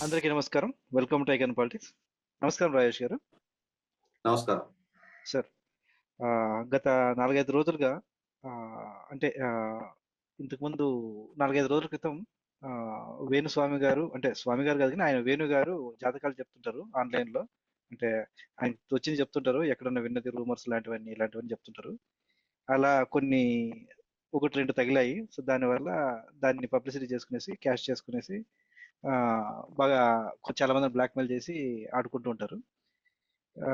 అందరికీ నమస్కారం. Welcome to icon politics. నమస్కారం రాజేష్ గారు. నమస్కారం. సార్, గత 4, 5 రోజులుగా అంటే ఇంతకుముందు 4, 5 రోజుల క్రితం వేణుస్వామి గారు, అంటే స్వామి గారు కాదు కానీ ఆయన వేణు గారు జాతకాలు చెప్తుంటారు ఆన్లైన్లో. అంటే ఆయన వచ్చింది చెప్తుంటారు, ఎక్కడన్నా విన్నది రూమర్స్ ఇలాంటివన్నీ చెప్తుంటారు. అలా కొన్ని 1, 2 తగిలాయి. సో దానివల్ల దాన్ని పబ్లిసిటీ చేసుకునేసి క్యాష్ చేసుకునేసి ఆ, బాగా చాలా మంది బ్లాక్మెయిల్ చేసి ఆడుకుంటూ ఉంటారు. ఆ,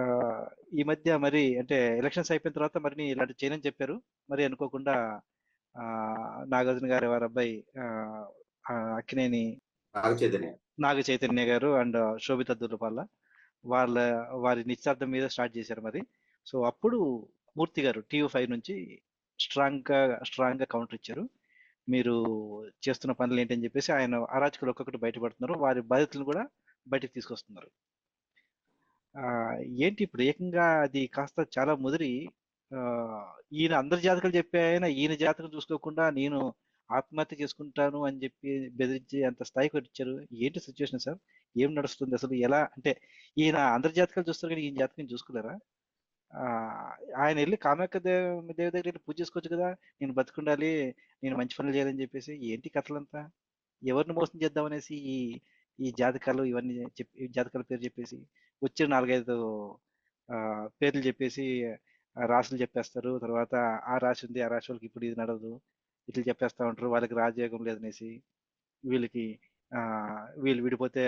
ఈ మధ్య మరి అంటే ఎలక్షన్స్ అయిపోయిన తర్వాత మరి ఇలాంటి చేయనని చెప్పారు. మరి అనుకోకుండా ఆ, నాగార్జున గారు వారి అబ్బాయి అక్కినేని నాగ చైతన్య. నాగ చైతన్య గారు అండ్ శోభిత దుర్లపాల వాళ్ళ వారి నిశ్చితార్థం మీద స్టార్ట్ చేశారు మరి. సో అప్పుడు మూర్తి గారు టీవీ5 నుంచి స్ట్రాంగ్ గా కౌంటర్ ఇచ్చారు. మీరు చేస్తున్న పనులు ఏంటని చెప్పేసి ఆయన అరాచకులు ఒక్కొక్కటి బయటపడుతున్నారు, వారి బాధితులను కూడా బయటకు తీసుకొస్తున్నారు. ఆ, ఏంటి ఇప్పుడు ఏకంగా అది కాస్త చాలా ముదిరి ఆ, ఈయన అందరి జాతకాలు చెప్పే ఆయన ఈయన జాతకం చూసుకోకుండా నేను ఆత్మహత్య చేసుకుంటాను అని చెప్పి బెదిరించి అంత స్థాయికి వచ్చారు. ఏంటి సిచ్యువేషన్ సార్? ఏం నడుస్తుంది అసలు? ఎలా అంటే ఈయన అందరి జాతకాలు చూస్తారు కానీ ఈయన జాతకం చూసుకోలేరా? ఆ, ఆయన వెళ్ళి కామాఖ్య దేవి దగ్గర వెళ్ళి పూజ చేసుకోవచ్చు కదా, నేను బతుకుండాలి, నేను మంచి పనులు చేయాలని చెప్పేసి. ఏంటి కథలంతా? ఎవరిని మోసం చేద్దామనేసి ఈ ఈ జాతకాలు ఇవన్నీ చెప్పి, ఈ జాతకాల పేరు చెప్పేసి వచ్చే 4, 5 ఆ, పేర్లు చెప్పేసి రాశులు చెప్పేస్తారు. తర్వాత ఆ రాశి ఉంది, ఆ రాశి వాళ్ళకి ఇప్పుడు ఇది నడవదు, ఇట్లా చెప్పేస్తా ఉంటారు. వాళ్ళకి రాజయోగం లేదనేసి, వీళ్ళకి ఆ, వీళ్ళు విడిపోతే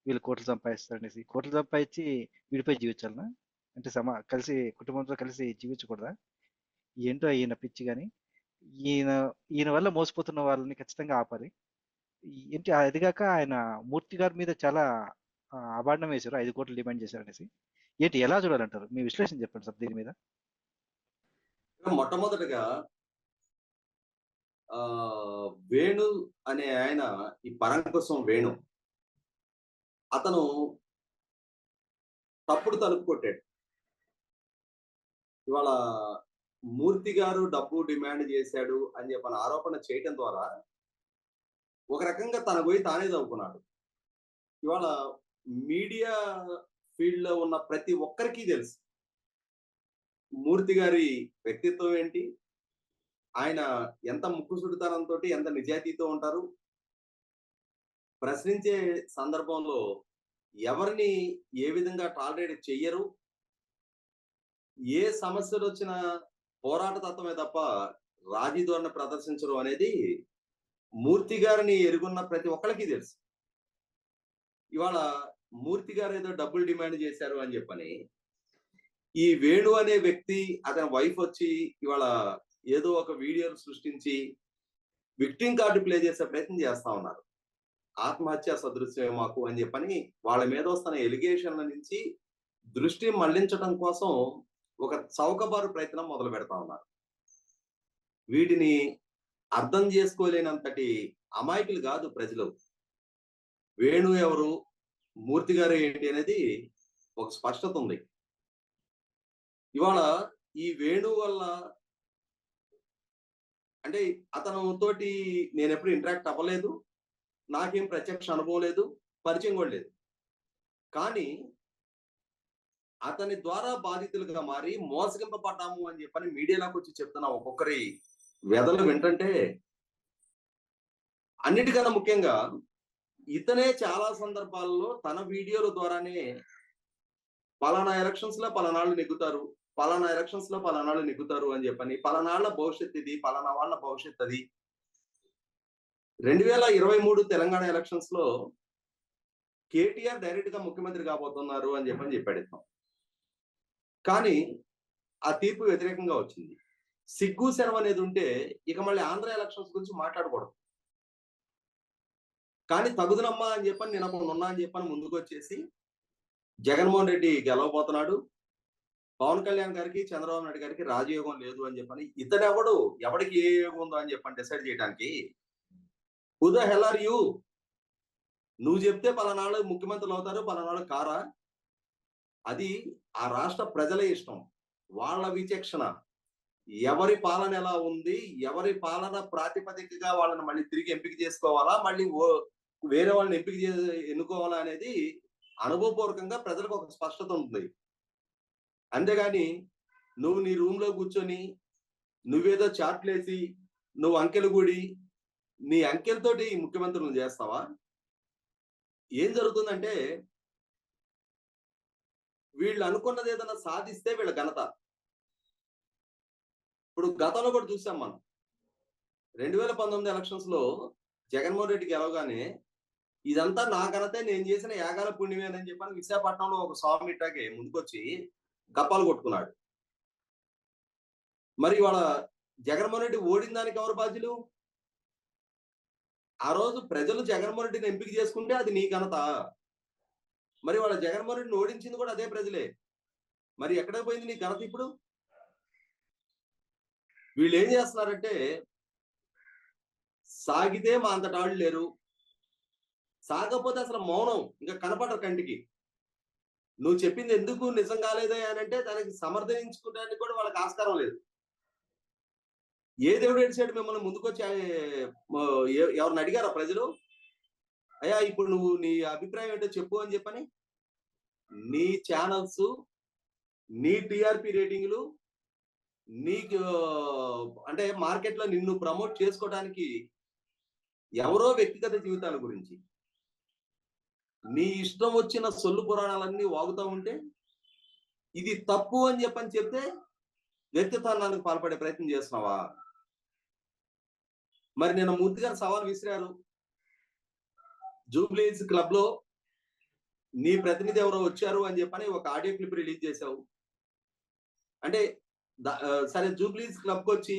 వీళ్ళు కోట్లు సంపాదిస్తారనేసి, కోట్లు సంపాదించి విడిపోయి జీవించాలనా? అంటే కలిసి కుటుంబంతో కలిసి జీవించకూడదా? ఏంటో ఈయన పిచ్చి కానీ. ఈయన ఈయన వల్ల మోసపోతున్న వాళ్ళని ఖచ్చితంగా ఆపాలి. ఏంటి అదిగాక ఆయన మూర్తి గారి మీద చాలా అభాండం వేశారు, 5 కోట్లు డిమాండ్ చేశారు అనేసి. ఏంటి ఎలా చూడాలంటారు? మీ విశ్లేషణ చెప్పండి సార్ దీని మీద. మొట్టమొదటిగా వేణు అనే ఆయన, ఈ పరంకుశం వేణు, అతను తప్పుడు తలుపు కొట్టాడు. ఇవాళ మూర్తి గారు డబ్బు డిమాండ్ చేశాడు అని చెప్పని ఆరోపణ చేయటం ద్వారా ఒక రకంగా తన పోయి తానే చదువుకున్నాడు. ఇవాళ మీడియా ఫీల్డ్ లో ఉన్న ప్రతి ఒక్కరికి తెలుసు మూర్తి గారి వ్యక్తిత్వం ఏంటి, ఆయన ఎంత ముక్కుసుడితనంతో, ఎంత నిజాయితీతో ఉంటారు. ప్రశ్నించే సందర్భంలో ఎవరిని ఏ విధంగా టాలరేట్ చెయ్యరు. ఏ సమస్యలు వచ్చినా పోరాట తత్వమే తప్ప రాజీ ధోరణి ప్రదర్శించరు అనేది మూర్తి గారిని ఎరుగున్న ప్రతి ఒక్కరికి తెలుసు. ఇవాళ మూర్తి గారు ఏదో డబ్బులు డిమాండ్ చేశారు అని చెప్పని ఈ వేణు అనే వ్యక్తి, అతని వైఫ్ వచ్చి ఇవాళ ఏదో ఒక వీడియోను సృష్టించి విక్టింగ్ కార్డు ప్లే చేసే ప్రయత్నం చేస్తా ఉన్నారు. ఆత్మహత్య సదృశ్యమే మాకు అని చెప్పని వాళ్ళ మీద వస్తున్న ఎలిగేషన్ల నుంచి దృష్టి మళ్లించడం కోసం ఒక చౌకబారు ప్రయత్నం మొదలు పెడతా ఉన్నారు. వీటిని అర్థం చేసుకోలేనంతటి అమాయకులు కాదు ప్రజలు. వేణు ఎవరు, మూర్తి గారు ఏంటి అనేది ఒక స్పష్టత ఉంది. ఇవాళ ఈ వేణు వల్ల, అంటే అతను తోటి నేను ఎప్పుడు ఇంటరాక్ట్ అవ్వలేదు, నాకేం ప్రత్యక్ష అనుభవం లేదు, పరిచయం కూడా లేదు. కానీ అతని ద్వారా బాధితులుగా మారి మోసగింపబడ్డాము అని చెప్పని మీడియాలోకి వచ్చి చెప్తున్న ఒక్కొక్కరి వ్యధలు వింటంటే, అన్నిటికన్నా ముఖ్యంగా ఇతనే చాలా సందర్భాల్లో తన వీడియోల ద్వారానే పలానా ఎలక్షన్స్ లో పలానాళ్ళు నెగ్గుతారు, పలానా ఎలక్షన్స్ లో పలానాళ్ళు నెగ్గుతారు అని చెప్పని, పలానాళ్ల భవిష్యత్ ఇది, పలానా వాళ్ళ భవిష్యత్ అది. 2023 తెలంగాణ ఎలక్షన్స్ లో కేటీఆర్ డైరెక్ట్ గా ముఖ్యమంత్రి కాబోతున్నారు అని చెప్పాడు ఇతను. కానీ ఆ తీర్పు వ్యతిరేకంగా వచ్చింది. సిగ్గు శరం అనేది ఉంటే ఇక మళ్ళీ ఆంధ్ర ఎలక్షన్స్ గురించి మాట్లాడకూడదు. కానీ తగుదనమ్మా అని చెప్పని, నేను అక్కడ ఉన్నా అని చెప్పని ముందుకు వచ్చేసి జగన్మోహన్ రెడ్డి గెలవబోతున్నాడు, పవన్ కళ్యాణ్ గారికి చంద్రబాబు నాయుడు గారికి రాజయోగం లేదు అని చెప్పని, ఇతనెవడు ఎవడికి ఏ యోగం ఉందో అని చెప్పని డిసైడ్ చేయడానికి who the hell are you? నువ్వు చెప్తే పలానాళ్ళు ముఖ్యమంత్రులు అవుతారు, పలానాళ్ళు కారా? అది ఆ రాష్ట్ర ప్రజల ఇష్టం, వాళ్ళ విచక్షణ. ఎవరి పాలన ఎలా ఉంది, ఎవరి పాలన ప్రాతిపదికగా వాళ్ళని మళ్ళీ తిరిగి ఎంపిక చేసుకోవాలా, మళ్ళీ వేరే వాళ్ళని ఎన్నుకోవాలా అనేది అనుభవపూర్వకంగా ప్రజలకు ఒక స్పష్టత ఉంటుంది. అంతేగాని నువ్వు నీ రూమ్ లో కూర్చొని నువ్వేదో చాట్లేసి నువ్వు అంకెలు కూడి నీ అంకెలతోటి ముఖ్యమంత్రులను చేస్తావా? ఏం జరుగుతుందంటే వీళ్ళు అనుకున్నది ఏదైనా సాధిస్తే వీళ్ళ ఘనత. ఇప్పుడు గతంలో కూడా చూసాం మనం. 2019 ఎలక్షన్స్ లో జగన్మోహన్ రెడ్డి గెలవగానే ఇదంతా నా ఘనతే, నేను చేసిన యాగాల పుణ్యమేనని చెప్పని విశాఖపట్నంలో ఒక స్వామి ఇట్టాగే ముందుకొచ్చి గప్పాలు కొట్టుకున్నాడు. మరి ఇవాళ జగన్మోహన్ రెడ్డి ఓడిన దానికి ఎవరు బాధ్యులు? ఆ రోజు ప్రజలు జగన్మోహన్ రెడ్డిని ఎంపిక చేసుకుంటే అది నీ ఘనత. మరి వాళ్ళ జగన్మోహన్ రెడ్డిని ఓడించింది కూడా అదే ప్రజలే. మరి ఎక్కడ పోయింది నీ ఘనత ఇప్పుడు? వీళ్ళు ఏం చేస్తున్నారంటే సాగితే మా అంతటాళ్ళు లేరు, సాగపోతే అసలు మౌనం ఇంకా కనపడరు కంటికి. నువ్వు చెప్పింది ఎందుకు నిజం కాలేదా అని అంటే దానికి సమర్థించుకోవడానికి కూడా వాళ్ళకి ఆస్కారం లేదు. ఏ దేవుడు ఏడిచాడు మిమ్మల్ని ముందుకొచ్చి ఎవరిని అడిగారా ప్రజలు? అయ్యా ఇప్పుడు నువ్వు నీ అభిప్రాయం ఏంటో చెప్పు అని చెప్పని. నీ ఛానల్స్, నీ టిఆర్పి రేటింగ్లు, నీకు అంటే మార్కెట్ లో నిన్ను ప్రమోట్ చేసుకోవడానికి ఎవరో వ్యక్తిగత జీవితాల గురించి నీ ఇష్టం వచ్చిన సొల్లు పురాణాలన్నీ వాగుతూ ఉంటే ఇది తప్పు అని చెప్పని చెప్తే వ్యక్తిత్వానికి పాల్పడే ప్రయత్నం చేస్తున్నావా? మరి నేను మూర్తి గారు సవాల్ విసిరారు. జూబ్లీస్ క్లబ్ లో నీ ప్రతినిధి ఎవరో వచ్చారు అని చెప్పని ఒక ఆడియో క్లిప్ రిలీజ్ చేశావు. అంటే సరే జూబ్లీస్ క్లబ్ కి వచ్చి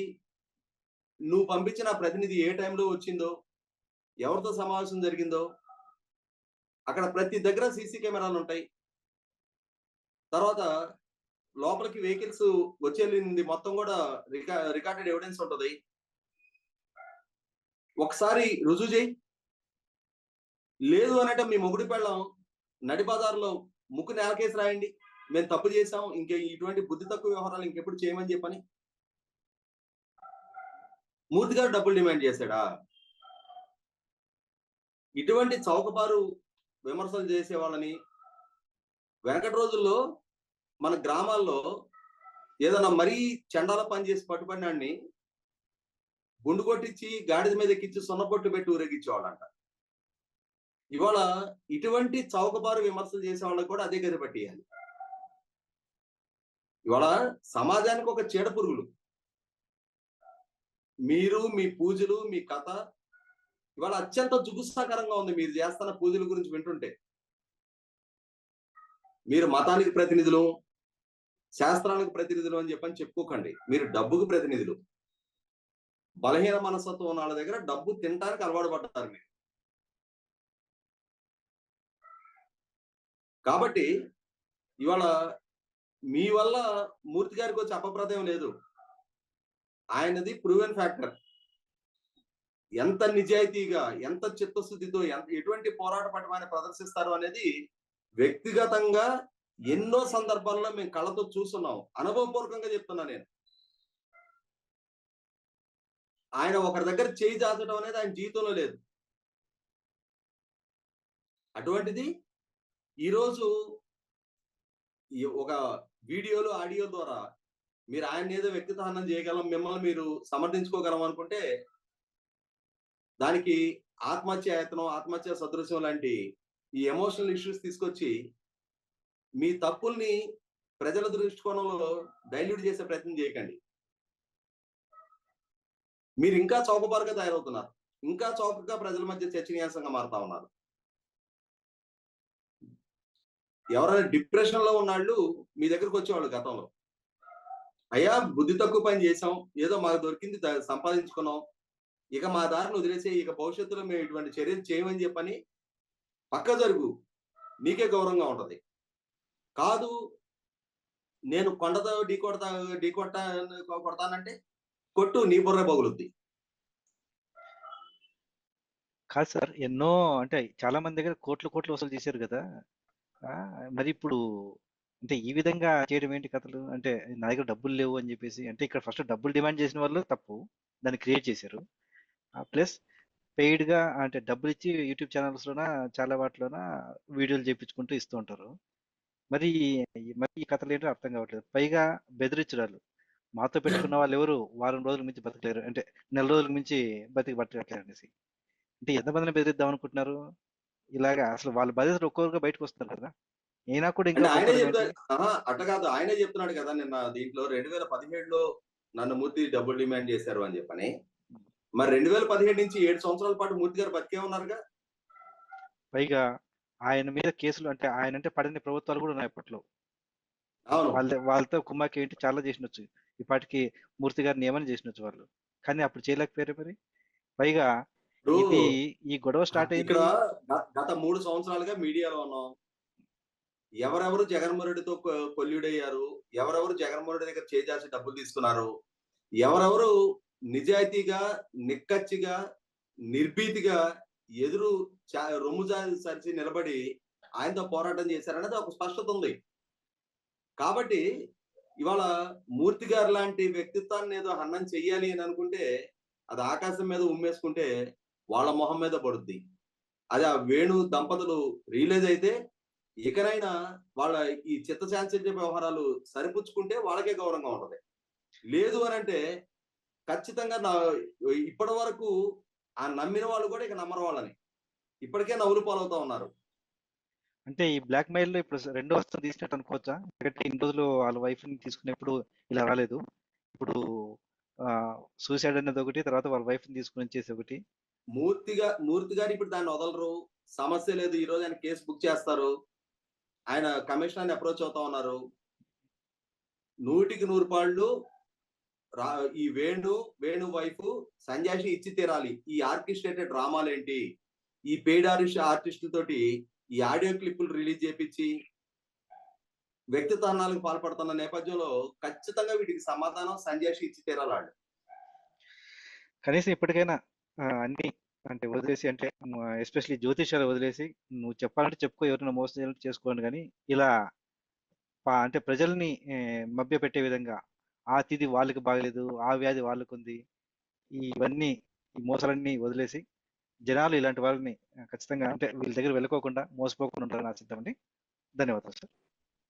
నువ్వు పంపించిన ప్రతినిధి ఏ టైంలో వచ్చిందో, ఎవరితో సమావేశం జరిగిందో, అక్కడ ప్రతి దగ్గర సీసీ కెమెరాలు ఉంటాయి. తర్వాత లోపలికి వెహికల్స్ వచ్చేళ్ళింది మొత్తం కూడా రికార్డెడ్ ఎవిడెన్స్ ఉంటుంది. ఒకసారి రుజువు చేయి. లేదు అనట మీ మొగుడి పెళ్ళం నడి బజార్లో ముక్కు నేలకేసి రాయండి, మేము తప్పు చేసాం, ఇంకే ఇటువంటి బుద్ధి తక్కువ వ్యవహారాలు ఇంకెప్పుడు చేయమని చెప్పని. మూర్తి గారు డబ్బులు డిమాండ్ చేశాడా? ఇటువంటి చౌకబారు విమర్శలు చేసే వాళ్ళని వెనకటి రోజుల్లో మన గ్రామాల్లో ఏదైనా మరీ చండాల పని చేసి పట్టుబడినాడిని గుండు కొట్టించి గాడిద మీద ఎక్కించి సున్నపొట్టు పెట్టి ఊరేగించేవాళ్ళంట. ఇవాళ ఇటువంటి చౌకబారు విమర్శలు చేసే వాళ్ళకి కూడా అదే గది పట్టేయాలి. ఇవాళ సమాజానికి ఒక చీడ పురుగులు మీరు, మీ పూజలు, మీ కథ ఇవాళ అత్యంత జుగుప్సాకరంగా ఉంది. మీరు చేస్తున్న పూజల గురించి వింటుంటే మీరు మతానికి ప్రతినిధులు, శాస్త్రానికి ప్రతినిధులు అని చెప్పని చెప్పుకోకండి. మీరు డబ్బుకు ప్రతినిధులు. బలహీన మనస్తత్వం ఉన్న వాళ్ళ దగ్గర డబ్బు తినడానికి అలవాటు పడ్డారు మీరు. కాబట్టి ఇవాళ మీ వల్ల మూర్తి గారికి వచ్చి అపప్రదయం లేదు. ఆయనది ప్రూవెన్ ఫ్యాక్టర్. ఎంత నిజాయితీగా, ఎంత చిత్తశుద్ధితో, ఎటువంటి పోరాట పటమాన్ని ప్రదర్శిస్తారు అనేది వ్యక్తిగతంగా ఎన్నో సందర్భాల్లో మేము కళ్ళతో చూస్తున్నాం. అనుభవపూర్వకంగా చెప్తున్నా నేను. ఆయన ఒకరి దగ్గర చేయి చాచడం అనేది ఆయన జీవితంలో లేదు. అటువంటిది ఈరోజు ఒక వీడియోలు, ఆడియో ద్వారా మీరు ఆయన ఏదో వ్యక్తిత్వహనం చేయగలం, మిమ్మల్ని మీరు సమర్థించుకోగలం అనుకుంటే దానికి ఆత్మహత్యాయత్నం, ఆత్మహత్య సదృశ్యం లాంటి ఈ ఎమోషనల్ ఇష్యూస్ తీసుకొచ్చి మీ తప్పుల్ని ప్రజల దృష్టికోణంలో డైల్యూట్ చేసే ప్రయత్నం చేయకండి. మీరు ఇంకా చౌకబారుగా తయారవుతున్నారు, ఇంకా చౌకగా ప్రజల మధ్య చర్చనీయాంశంగా మారుతా ఉన్నారు. ఎవరైనా డిప్రెషన్ లో ఉన్నాళ్ళు మీ దగ్గరకు వచ్చేవాళ్ళు గతంలో, అయ్యా బుద్ధి తక్కువ పని చేసాం, ఏదో మాకు దొరికింది సంపాదించుకున్నాం, ఇక మా దారిని వదిలేసే, ఇక భవిష్యత్తులో మేము ఇటువంటి చర్యలు చేయమని చెప్పని పక్క జరుగు, నీకే గౌరవంగా ఉంటది. కాదు నేను కొండతో కొడతానంటే కొట్టు, నీ బుర్ర పగులుద్ది. కాదు సార్, ఎన్నో అంటే చాలా మంది దగ్గర కోట్లు వసూలు చేశారు కదా. మరి ఇప్పుడు అంటే ఈ విధంగా చేయడం ఏంటి కథలు? అంటే నా దగ్గర డబ్బులు లేవు అని చెప్పేసి, అంటే ఇక్కడ ఫస్ట్ డబ్బులు డిమాండ్ చేసిన వాళ్ళు తప్పు, దాన్ని క్రియేట్ చేశారు. ప్లస్ పెయిడ్ గా అంటే డబ్బులు ఇచ్చి యూట్యూబ్ ఛానల్స్ లోన చాలా వాటిలోన వీడియోలు చేపించుకుంటూ ఇస్తూ ఉంటారు. మరి మరి ఈ కథలు ఏంటో అర్థం కావట్లేదు. పైగా బెదిరించడాలు. మాతో పెట్టుకున్న వాళ్ళు ఎవరు వారం రోజుల మించి బతకలేరు, అంటే నెల రోజుల మించి బతకట్లేరు అనేసి. అంటే ఎంతమందిని బెదిరిద్దాం అనుకుంటున్నారు? ఇలాగా అసలు వాళ్ళ బాధ్యతలు ఒక్కొక్కరుగా బయటకు వస్తారు కదా. అయినా కూడా ఇంకా అంటే ఆయనే భయపడడం చెప్తా ఏంటి? అట్ట కాదు. ఆయనే చెప్తున్నాడు కదా! నిన్న దీంట్లో 2017లో నన్ను మూర్తి డబ్బులు డిమాండ్ చేశారు అని చెప్పని. మరి 2017 నుంచి 7 సంవత్సరాల పాటు మూర్తి గారు బతికే ఉన్నారుగా. పైగా ఆయన మీద కేసులు, అంటే ఆయన అంటే పడని ప్రభుత్వాలు కూడా ఉన్నాయి అప్పట్లో. అవును. వాళ్ళతో కుమ్మాకి ఏంటి చాలా చేసినొచ్చు. ఇప్పటికి మూర్తి గారిని ఏమని చేసినొచ్చు వాళ్ళు. కానీ అప్పుడు చేయలేకపోయారు మరి. పైగా ఇప్పుడు ఇది ఈ గొడవ స్టార్ట్ ఇక్కడ అయింది. గత 3 సంవత్సరాలుగా మీడియాలో ఉన్నాం. ఎవరెవరు జగన్మోహన్ రెడ్డితో కొల్లుడయ్యారు? ఎవరెవరు జగన్మోహన్ రెడ్డి దగ్గర చేజార్చి డబ్బులు తీసుకున్నారు? ఎవరెవరు నిజాయితీగా, నిక్కచ్చిగా, నిర్భీతిగా ఎదురు రొమ్ము సరిచి నిలబడి ఆయనతో పోరాటం చేశారనేది ఒక స్పష్టత ఉంది. కాబట్టి ఇవాళ మూర్తి గారు లాంటి వ్యక్తిత్వాన్ని ఏదో హననం చెయ్యాలి అని అనుకుంటే, అది ఆకాశం మీద ఉమ్మేసుకుంటే వాళ్ళ మొహం మీద పడుద్ది. అది ఆ వేణు దంపతులు రియలైజ్ అయితే ఇకనైనా వాళ్ళ ఈ చిత్తచాంచల్య వ్యవహారాలు సరిపుచ్చుకుంటే వాళ్ళకే గౌరవంగా ఉంటది. లేదు అనంటే ఖచ్చితంగా ఇప్పటి వరకు ఆ నమ్మిన వాళ్ళు కూడా ఇక నమ్మరు వాళ్ళని. ఇప్పటికే నవ్వుల పాలవుతా ఉన్నారు. అంటే ఈ బ్లాక్ మెయిల్ లో ఇప్పుడు రెండో వస్తువు తీసినట్టు అనుకోవచ్చా? ఎందుకంటే ఇన్ని రోజులు వాళ్ళ వైఫ్ ని తీసుకునేప్పుడు ఇలా రాలేదు. ఇప్పుడు సూసైడ్ అనేది ఒకటి, తర్వాత వాళ్ళ వైఫ్ ని తీసుకుని చేసి ఒకటి. మూర్తి గారు ఇప్పుడు దాన్ని వదలరు. సమస్య లేదు. ఈ రోజు ఆయన కేసు బుక్ చేస్తారు. ఆయన కమిషనర్‌ని అప్రోచ్ అవుతా ఉన్నారు. 100కి 100 పాళ్ళు రా ఈ వేణు వైఫ్ సంజాయిషి ఇచ్చి తీరాలి. ఈ ఆర్కెస్ట్రేటెడ్ డ్రామాలేంటి? ఈ పెయిడ్ ఆర్టిస్టులతోటి ఈ ఆడియో క్లిప్పులు రిలీజ్ చేపిచ్చి వ్యక్తిత్వ హననాలకు పాల్పడుతున్న నేపథ్యంలో ఖచ్చితంగా వీటికి సమాధానం సంజాయిషి ఇచ్చి తీరాలాళ్ళు. కనీసం ఇప్పటికైనా అన్ని అంటే వదిలేసి, అంటే ఎస్పెషల్లీ జ్యోతిష్యాలు వదిలేసి నువ్వు చెప్పాలంటే చెప్పుకో, ఎవరైనా మోసం చేయాలంటే చేసుకోండి, కానీ ఇలా అంటే ప్రజల్ని మభ్య పెట్టే విధంగా ఆ తిథి వాళ్ళకి బాగలేదు, ఆ వ్యాధి వాళ్ళకు ఉంది, ఇవన్నీ ఈ మోసాలన్నీ వదిలేసి జనాలు ఇలాంటి వాళ్ళని ఖచ్చితంగా అంటే వీళ్ళ దగ్గర వెళ్ళకోకుండా మోసపోకుండా ఉంటారని ఆశిద్దామండి. ధన్యవాదాలు సార్.